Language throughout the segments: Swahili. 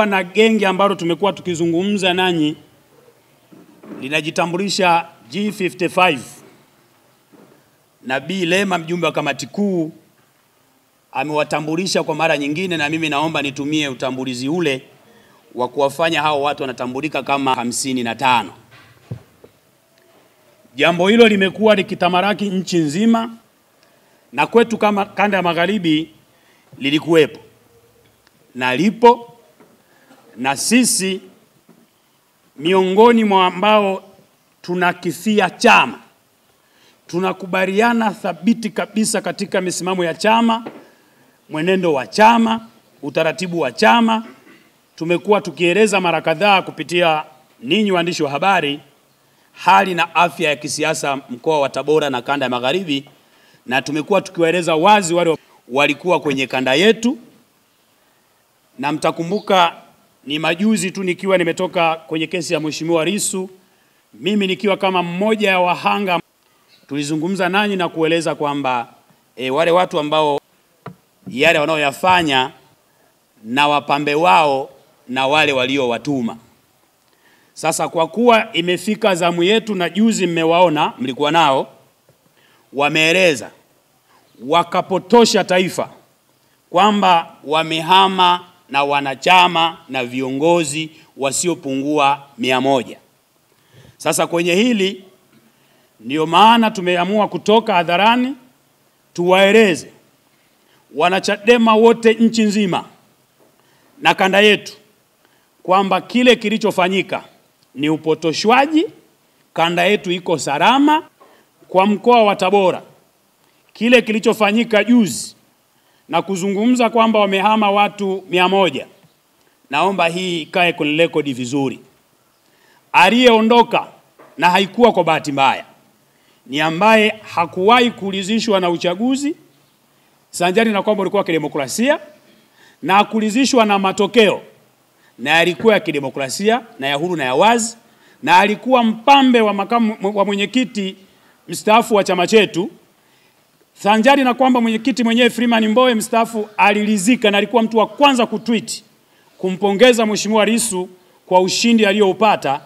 Na genge ambalo tumekuwa tukizungumza nanyi linajitambulisha G55 na B Lema, mjumbe wa kamati kuu, amewatambulisha kwa mara nyingine, na mimi naomba nitumie utambulizi ule wa kuwafanya hao watu wanatambulika kama 55. Jambo hilo limekuwa likitamaraki nchi nzima, na kwetu kama kanda ya magharibi lilikuwepo na lipo, na sisi miongoni mwa ambao tunakifia chama, tunakubaliana thabiti kabisa katika misimamo ya chama, mwenendo wa chama, utaratibu wa chama. Tumekuwa tukieleza mara kadhaa kupitia ninyi waandishi wa habari hali na afya ya kisiasa mkoa wa Tabora na kanda ya magharibi, na tumekuwa tukiwaeleza wazi wale walikuwa kwenye kanda yetu. Na mtakumbuka ni majuzi tu nikiwa nimetoka kwenye kesi ya Mheshimiwa Lissu, mimi nikiwa kama mmoja wa wahanga, tulizungumza nanyi na kueleza kwamba wale watu ambao yale wanaoyafanya na wapambe wao na wale waliowatuma. Sasa kwa kuwa imefika zamu yetu, na juzi mmewaona, mlikuwa nao, wameeleza wakapotosha taifa kwamba wamehama na wanachama na viongozi wasiopungua 100. Sasa kwenye hili ndio maana tumeamua kutoka hadharani tuwaeleze wanachadema wote nchi nzima na kanda yetu kwamba kile kilichofanyika ni upotoshwaji. Kanda yetu iko salama. Kwa mkoa wa Tabora, kile kilichofanyika juzi na kuzungumza kwamba wamehama watu 100, naomba hii ikae kwenye rekodi vizuri. Aliyeondoka, na haikuwa kwa bahati mbaya, ni ambaye hakuwahi kulizishwa na uchaguzi, sanjari na kwamba ulikuwa kidemokrasia, na hakulizishwa na matokeo, na yalikuwa ya kidemokrasia na ya huru na ya wazi, na alikuwa mpambe wa makamu wa mwenyekiti mstaafu wa chama chetu, sanjari na kwamba mwenyekiti mwenyewe Freeman Mbowe mstaafu alilizika, na alikuwa mtu wa kwanza kutweet kumpongeza Mheshimiwa Lissu kwa ushindi alioupata.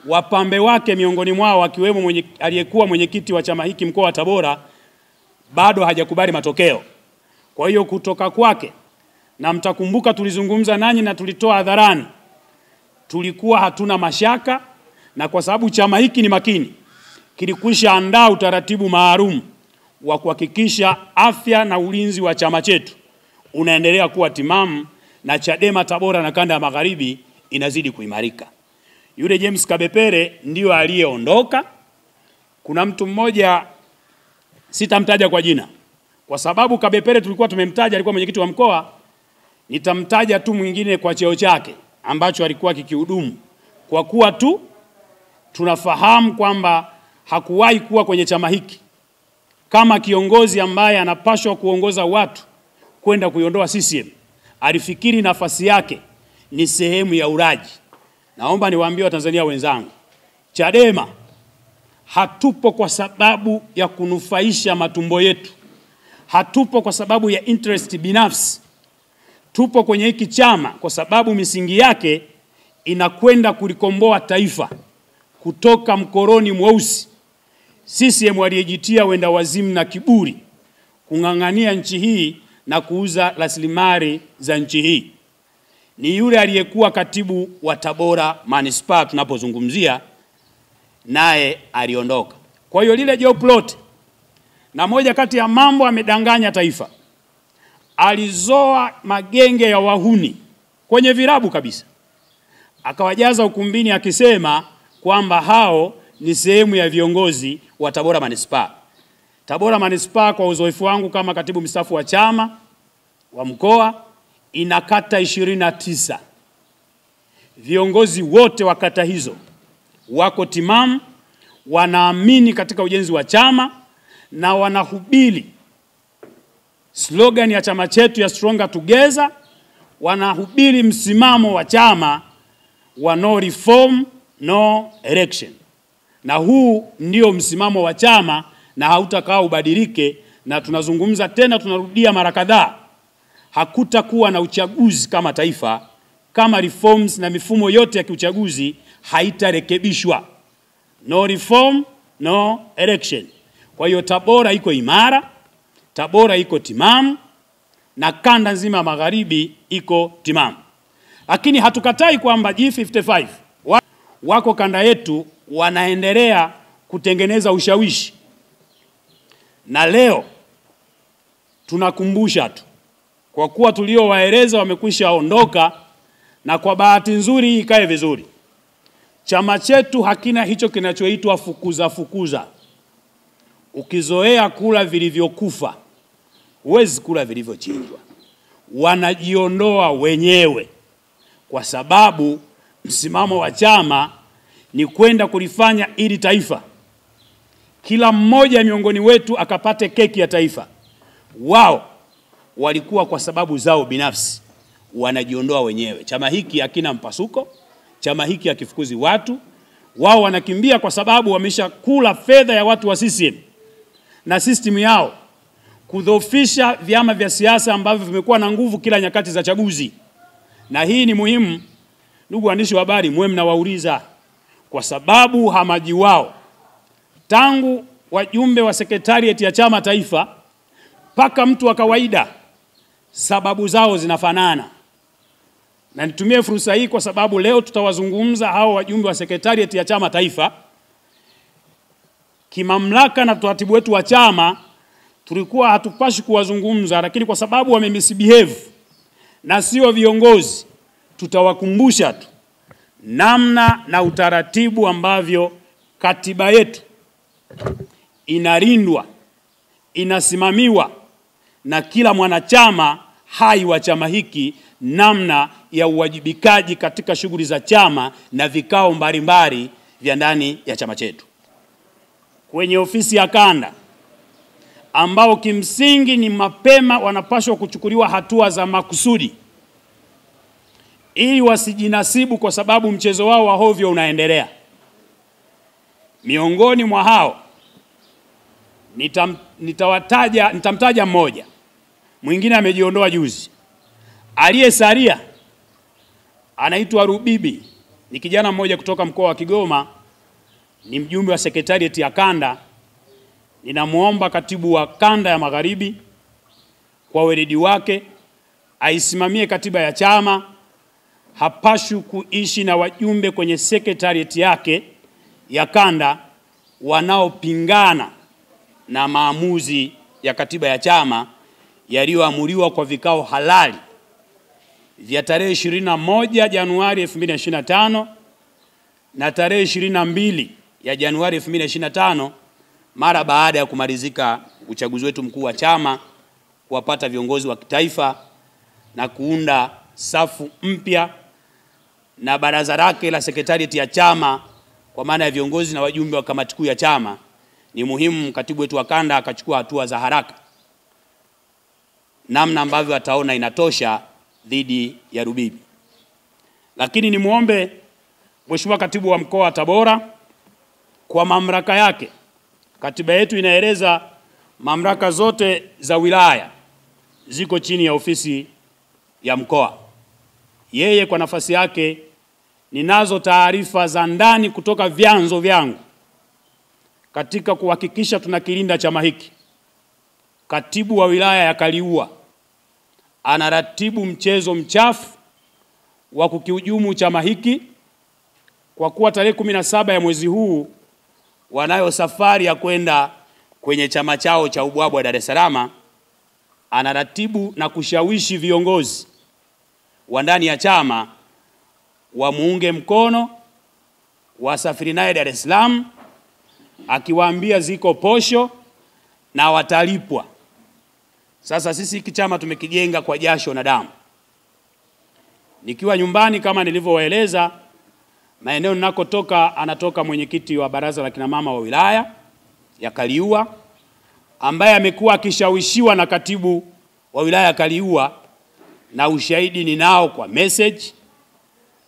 Wapambe wake miongoni mwao akiwemo aliyekuwa mwenyekiti wa chama hiki mkoa wa Tabora bado hajakubali matokeo. Kwa hiyo kutoka kwake, na mtakumbuka tulizungumza nanyi na tulitoa hadharani, tulikuwa hatuna mashaka, na kwa sababu chama hiki ni makini, kilikwisha andaa utaratibu maalum wa kuhakikisha afya na ulinzi wa chama chetu unaendelea kuwa timamu, na Chadema Tabora na kanda ya magharibi inazidi kuimarika. Yule James Kabepere ndio aliyeondoka. Kuna mtu mmoja, sitamtaja kwa jina kwa sababu Kabepere tulikuwa tumemtaja, alikuwa mwenyekiti wa mkoa, nitamtaja tu mwingine kwa cheo chake ambacho alikuwa kikihudumu, kwa kuwa tu tunafahamu kwamba hakuwahi kuwa kwenye chama hiki kama kiongozi ambaye anapaswa kuongoza watu kwenda kuiondoa CCM. Alifikiri nafasi yake ni sehemu ya uraji. Naomba niwaambie Watanzania wenzangu, Chadema hatupo kwa sababu ya kunufaisha matumbo yetu, hatupo kwa sababu ya interest binafsi. Tupo kwenye hiki chama kwa sababu misingi yake inakwenda kulikomboa taifa kutoka mkoroni mweusi. CCM aliyejitia wenda wazimu na kiburi kung'ang'ania nchi hii na kuuza rasilimali za nchi hii ni yule aliyekuwa katibu wa Tabora Manispaa tunapozungumzia, naye aliondoka. Kwa hiyo lile job plot, na moja kati ya mambo amedanganya taifa, alizoa magenge ya wahuni kwenye virabu kabisa, akawajaza ukumbini akisema kwamba hao ni sehemu ya viongozi wa Tabora Manispaa. Tabora Manispaa, kwa uzoefu wangu kama katibu mstaafu wa chama wa mkoa, ina kata 29. Viongozi wote wa kata hizo wako timamu, wanaamini katika ujenzi wa chama, na wanahubiri slogan ya chama chetu ya Stronger Together, wanahubiri msimamo wa chama wa no reform, no election. Na huu ndio msimamo wa chama na hautakao ubadilike, na tunazungumza tena, tunarudia mara kadhaa, hakutakuwa na uchaguzi kama taifa kama reforms na mifumo yote ya kiuchaguzi haitarekebishwa. No reform, no election. Kwa hiyo Tabora iko imara, Tabora iko timamu, na kanda nzima magharibi iko timamu. Lakini hatukatai kwamba G55 wako kanda yetu wanaendelea kutengeneza ushawishi. Na leo tunakumbusha tu, kwa kuwa tuliowaeleza wamekwisha ondoka, na kwa bahati nzuri ikae vizuri, chama chetu hakina hicho kinachoitwa fukuza. Ukizoea kula vilivyokufa, huwezi kula vilivyochinjwa. Wanajiondoa wenyewe, kwa sababu msimamo wa chama ni kwenda kulifanya ili taifa, kila mmoja miongoni wetu akapate keki ya taifa. Wao walikuwa kwa sababu zao binafsi, wanajiondoa wenyewe. Chama hiki hakina mpasuko, chama hiki hakifukuzi watu. Wao wanakimbia kwa sababu wameshakula fedha ya watu wa CCM na system yao kudhoofisha vyama vya siasa ambavyo vimekuwa na nguvu kila nyakati za chaguzi. Na hii ni muhimu, ndugu waandishi wa habari, mwe mnawauliza, kwa sababu hamaji wao tangu wajumbe wa sekretarieti ya chama taifa mpaka mtu wa kawaida, sababu zao zinafanana. Na nitumie fursa hii kwa sababu leo tutawazungumza hao wajumbe wa sekretarieti ya chama taifa. Kimamlaka na taratibu wetu wa chama tulikuwa hatupashi kuwazungumza, lakini kwa sababu wamemisbehave na sio viongozi, tutawakumbusha tu namna na utaratibu ambavyo katiba yetu inalindwa, inasimamiwa na kila mwanachama hai wa chama hiki, namna ya uwajibikaji katika shughuli za chama na vikao mbalimbali vya ndani ya chama chetu. Kwenye ofisi ya kanda, ambao kimsingi ni mapema wanapaswa kuchukuliwa hatua za makusudi ili wasijinasibu, kwa sababu mchezo wao wa hovyo unaendelea. Miongoni mwa hao nitamtaja mmoja, mwingine amejiondoa juzi. Aliyesalia anaitwa Rubibi, ni kijana mmoja kutoka mkoa wa Kigoma, ni mjumbe wa sekretarieti ya kanda. Ninamuomba katibu wa kanda ya magharibi kwa weledi wake aisimamie katiba ya chama. Hapaswi kuishi na wajumbe kwenye sekretarieti yake ya kanda wanaopingana na maamuzi ya katiba ya chama yaliyoamuriwa kwa vikao halali vya tarehe 21 Januari 2025 na tarehe 22 ya Januari 2025, mara baada ya kumalizika uchaguzi wetu mkuu wa chama, kuwapata viongozi wa kitaifa na kuunda safu mpya na baraza lake la sekretarieti ya chama, kwa maana ya viongozi na wajumbe wa kamati kuu ya chama. Ni muhimu katibu wetu wa kanda akachukua hatua za haraka, namna ambavyo ataona inatosha, dhidi ya Rubibi. Lakini ni muombe Mheshimiwa katibu wa mkoa wa Tabora, kwa mamlaka yake, katiba yetu inaeleza mamlaka zote za wilaya ziko chini ya ofisi ya mkoa. Yeye kwa nafasi yake, ninazo taarifa za ndani kutoka vyanzo vyangu katika kuhakikisha tunakilinda chama hiki. Katibu wa wilaya ya Kaliua anaratibu mchezo mchafu wa kukihujumu chama hiki, kwa kuwa tarehe 17 ya mwezi huu wanayo safari ya kwenda kwenye chama chao cha ubwabwa Dar es Salaam. Anaratibu na kushawishi viongozi wa ndani ya chama wamuunge mkono, wasafiri naye Dar es Salaam, akiwaambia ziko posho na watalipwa. Sasa sisi hiki chama tumekijenga kwa jasho na damu. Nikiwa nyumbani, kama nilivyowaeleza, maeneo ninakotoka anatoka mwenyekiti wa baraza la kina mama wa wilaya ya Kaliua, ambaye amekuwa akishawishiwa na katibu wa wilaya ya Kaliua, na ushahidi ninao kwa message,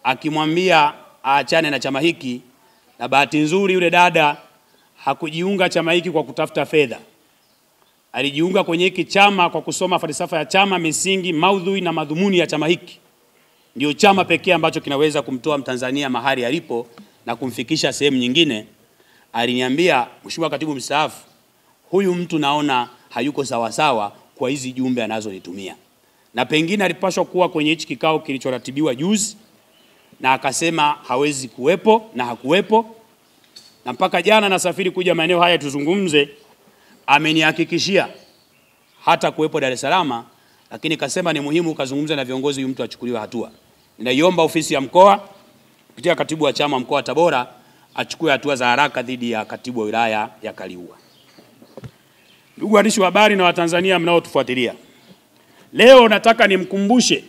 akimwambia aachane na chama hiki. Na bahati nzuri yule dada hakujiunga chama hiki kwa kutafuta fedha. Alijiunga kwenye hiki chama kwa kusoma falsafa ya chama, misingi, maudhui na madhumuni ya chama hiki, ndio chama pekee ambacho kinaweza kumtoa Mtanzania mahali alipo na kumfikisha sehemu nyingine. Aliniambia, Mheshimiwa Katibu Mstaafu, huyu mtu naona hayuko sawa sawa kwa hizi jumbe anazonitumia. Na pengine alipaswa kuwa kwenye hichi kikao kilichoratibiwa juzi, na akasema hawezi kuwepo na hakuwepo. Na mpaka jana nasafiri kuja maeneo haya tuzungumze, amenihakikishia hata kuwepo Dar es Salaam, lakini kasema ni muhimu kazungumza na viongozi huyu mtu achukuliwe hatua. Ninaiomba ofisi ya mkoa kupitia katibu wa chama mkoa wa Tabora achukue hatua za haraka dhidi ya katibu wa wilaya ya Kaliua. Ndugu waandishi wa habari na Watanzania mnaotufuatilia, leo nataka nimkumbushe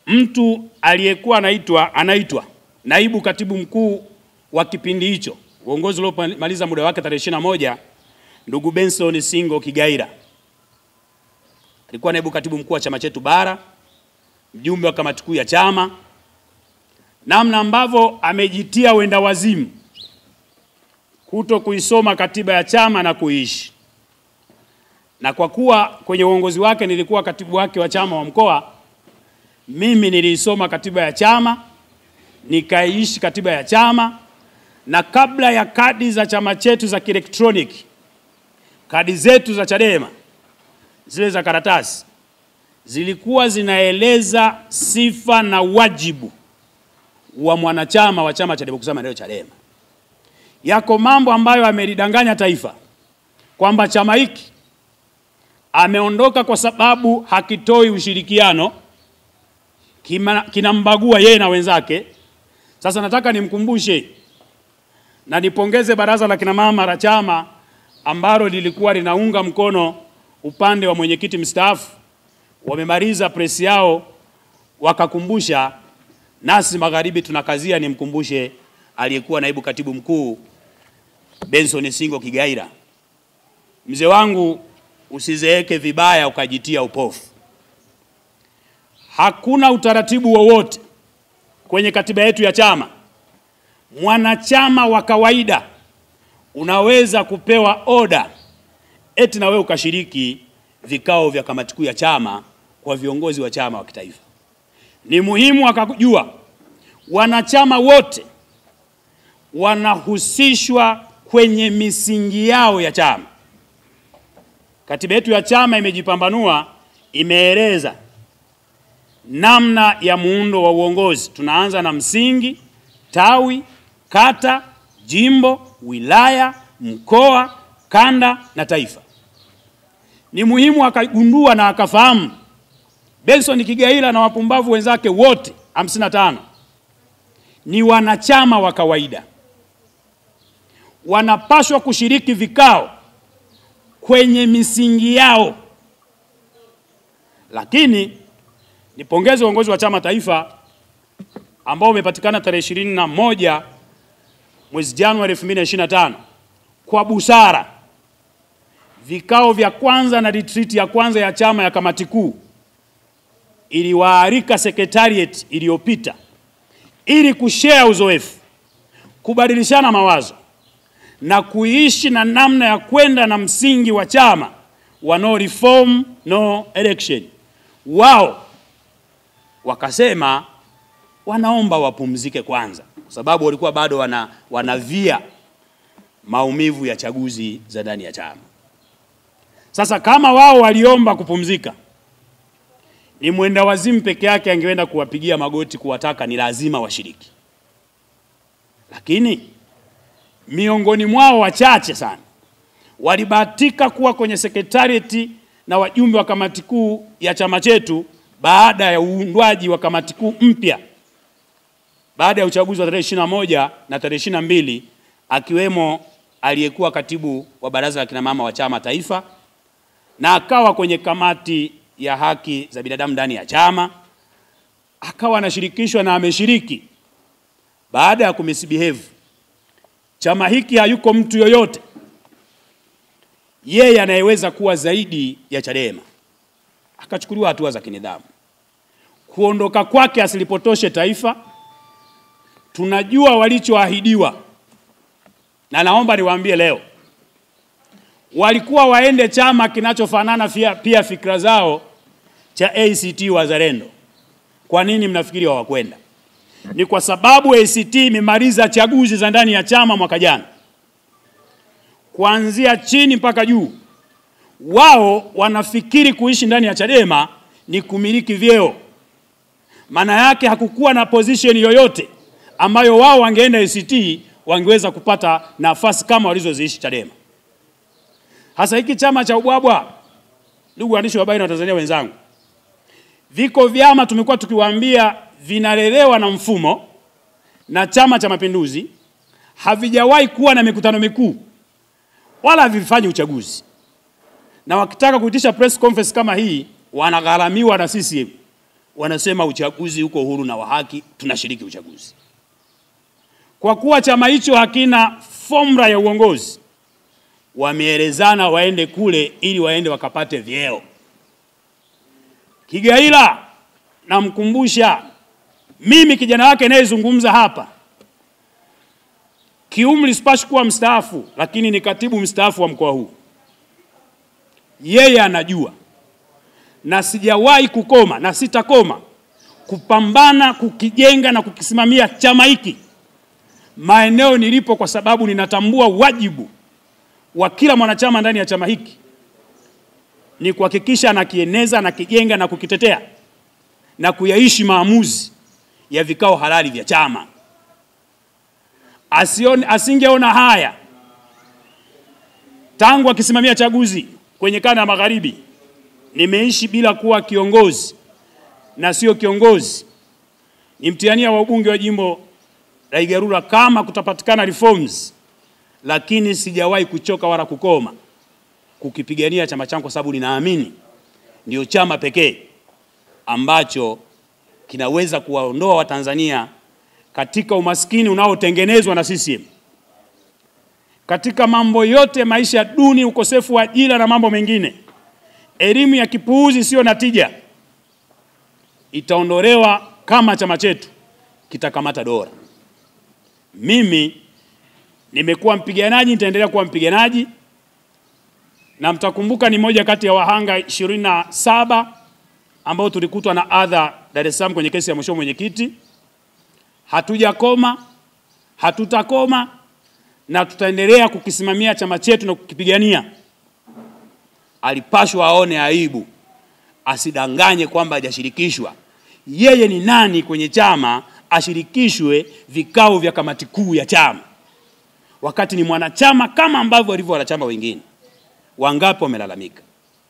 mtu aliyekuwa anaitwa naibu katibu mkuu wa kipindi hicho, uongozi uliomaliza muda wake tarehe 21, ndugu Benson Singo Kigaira. Alikuwa naibu katibu mkuu wa chama chetu bara, mjumbe wa kamati kuu ya chama. Namna ambavyo amejitia wenda wazimu kuto kuisoma katiba ya chama na kuishi. Na kwa kuwa kwenye uongozi wake nilikuwa katibu wake wa chama wa mkoa, mimi nilisoma katiba ya chama, nikaishi katiba ya chama, na kabla ya kadi za chama chetu za kielektroniki, kadi zetu za Chadema, zile za karatasi, zilikuwa zinaeleza sifa na wajibu wa mwanachama wa chama cha Demokrasia Maendeleo Chadema. Yako mambo ambayo amelidanganya taifa kwamba chama hiki ameondoka kwa sababu hakitoi ushirikiano, kinambagua yeye na wenzake. Sasa nataka nimkumbushe na nipongeze baraza la kina mama la chama ambalo lilikuwa linaunga mkono upande wa mwenyekiti mstaafu. Wamemaliza press yao wakakumbusha, nasi magharibi tunakazia nimkumbushe aliyekuwa naibu katibu mkuu Benson Singo Kigaira. Mzee wangu, usizeeke vibaya ukajitia upofu. Hakuna utaratibu wowote kwenye katiba yetu ya chama mwanachama wa kawaida unaweza kupewa oda eti na wewe ukashiriki vikao vya kamati kuu ya chama kwa viongozi wa chama wa kitaifa. Ni muhimu akajua wanachama wote wanahusishwa kwenye misingi yao ya chama. Katiba yetu ya chama imejipambanua, imeeleza namna ya muundo wa uongozi. Tunaanza na msingi, tawi, kata, jimbo, wilaya, mkoa, kanda na taifa. Ni muhimu akagundua na akafahamu Benson Kigaira na wapumbavu wenzake wote 55 ni wanachama wa kawaida. Wanapaswa kushiriki vikao kwenye misingi yao. Lakini nipongeze uongozi wa chama taifa ambao umepatikana tarehe 21 mwezi Januari 2025 kwa busara. Vikao vya kwanza na retreat ya kwanza ya chama ya kamati kuu iliwaalika secretariat iliyopita ili kushare uzoefu, kubadilishana mawazo na kuishi na namna ya kwenda na msingi wa chama wa no reform no election. Wao wakasema wanaomba wapumzike kwanza kwa sababu walikuwa bado wanavia maumivu ya chaguzi za ndani ya chama. Sasa kama wao waliomba kupumzika, ni mwenda wazimu peke yake angeenda kuwapigia magoti kuwataka ni lazima washiriki. Lakini miongoni mwao wachache sana walibahatika kuwa kwenye secretariat na wajumbe wa kamati kuu ya chama chetu baada ya uundwaji wa kamati kuu mpya baada ya uchaguzi wa tarehe 21 na tarehe 22, akiwemo aliyekuwa katibu wa baraza la kina mama wa chama taifa na akawa kwenye kamati ya haki za binadamu ndani ya chama, akawa anashirikishwa na ameshiriki. Baada ya kumisbehave, chama hiki hayuko mtu yoyote yeye anayeweza kuwa zaidi ya Chadema. Akachukuliwa hatua za kinidhamu. Kuondoka kwake asilipotoshe taifa. Tunajua walichoahidiwa, na naomba niwaambie leo, walikuwa waende chama kinachofanana pia fikra zao cha ACT Wazalendo. Kwa nini mnafikiri hawakwenda? Ni kwa sababu ACT imemaliza chaguzi za ndani ya chama mwaka jana. Kuanzia chini mpaka juu, wao wanafikiri kuishi ndani ya Chadema ni kumiliki vyeo. Maana yake hakukuwa na position yoyote ambayo wao wangeenda ACT wangeweza kupata nafasi kama walizoziishi Chadema. Hasa hiki chama cha ubwabwa, ndugu waandishi wa habari na Watanzania wenzangu, viko vyama tumekuwa tukiwaambia vinalelewa na mfumo na Chama cha Mapinduzi, havijawahi kuwa na mikutano mikuu wala havifanyi uchaguzi. Na wakitaka kuitisha press conference kama hii, wanagharamiwa na CCM. Wanasema uchaguzi uko huru na wa haki, tunashiriki uchaguzi. Kwa kuwa chama hicho hakina formula ya uongozi, wameelezana waende kule ili waende wakapate vyeo. Kigaila, namkumbusha, mimi kijana wake anayezungumza hapa, kiumri sipashi kuwa mstaafu, lakini ni katibu mstaafu wa mkoa huu. Yeye anajua, na sijawahi kukoma na sitakoma kupambana kukijenga na kukisimamia chama hiki maeneo nilipo, kwa sababu ninatambua wajibu wa kila mwanachama ndani ya chama hiki ni kuhakikisha anakieneza na kijenga na kukitetea na kuyaishi maamuzi ya vikao halali vya chama. Asingeona haya tangu akisimamia chaguzi kwenye kanda ya Magharibi. Nimeishi bila kuwa kiongozi, na sio kiongozi ni mtiania wa ubunge wa jimbo la Igarura kama kutapatikana reforms, lakini sijawahi kuchoka wala kukoma kukipigania chama changu, kwa sababu ninaamini ndio chama pekee ambacho kinaweza kuwaondoa Watanzania katika umaskini unaotengenezwa na CCM. Katika mambo yote, maisha duni, ukosefu wa ajira na mambo mengine, elimu ya kipuuzi sio na tija, itaondolewa kama chama chetu kitakamata dola. Mimi nimekuwa mpiganaji, nitaendelea kuwa mpiganaji, na mtakumbuka ni moja kati ya wahanga 27 ambao tulikutwa na adha Dar es Salaam kwenye kesi ya mheshimiwa mwenyekiti. Hatujakoma, hatutakoma, na tutaendelea kukisimamia chama chetu na kukipigania. Alipashwa aone aibu, asidanganye kwamba hajashirikishwa. Yeye ni nani kwenye chama ashirikishwe vikao vya kamati kuu ya chama, wakati ni mwanachama kama ambavyo walivyo wanachama wengine? Wangapi wamelalamika?